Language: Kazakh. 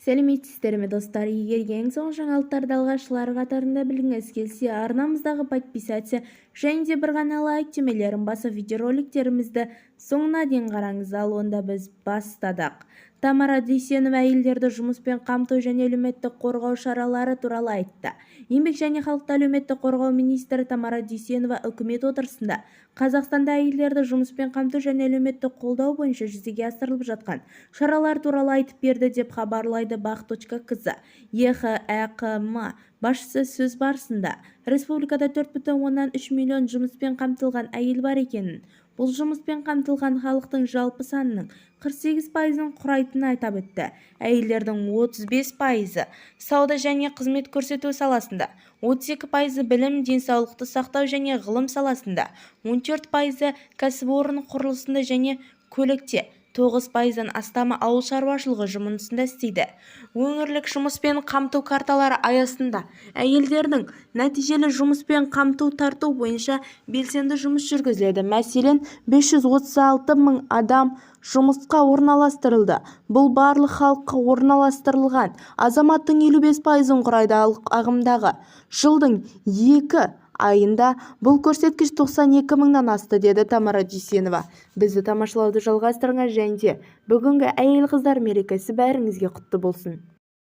Сәлеметсіздер ме достар? Егер ең соңғы жаңалықтарды алғашқылар қатарында білгіңіз келсе, арнамыздағы подписация және де бір ғана лайк түймелерін басып видеороликтерімізді соңына дейін қараңыз. Ал онда біз бастадық. Тамара Дүйсенова әйелдерді жұмыспен қамту және әлеуметтік қорғау шаралары туралы айтты. Еңбек және халықты әлеуметтік қорғау министрі Тамара Дүйсенова үкімет отырысында Қазақстанда әйелдерді жұмыспен қамту және әлеуметтік қолдау бойынша жүзеге асырылып жатқан шаралар туралы айтып берді деп хабарлайды бақ.кз. ЕХЭКМ басшысы сөз барысында республикада 4,3 миллион жұмыспен қамтылған әйел бар екенін, бұл жұмыспен қамтылған халықтың жалпы санының 48%-ын құрайтынын атап өтті. Әйелдердің 35%-ы сауда және қызмет көрсету саласында, 32%-ы білім, денсаулықты сақтау және ғылым саласында, 14%-ы кәсіпорын құрылысында және көлікте, 9%-дан астамы ауыл шаруашылығы жұмысында істейді. Өңірлік жұмыспен қамту карталары аясында әйелдердің нәтижелі жұмыспен қамту тарту бойынша белсенді жұмыс жүргізіледі. Мәселен, 536 мың адам жұмысқа орналастырылды. Бұл барлық халыққа орналастырылған азаматтың 55%-ын құрайды. Ал ағымдағы жылдың 2 айында бұл көрсеткіш 92 мыңнан асты, деді Тамара Дүйсенова. Бізді тамашалауды жалғастырыңыз және бүгінгі әйел қыздар мерекесі бәріңізге құтты болсын.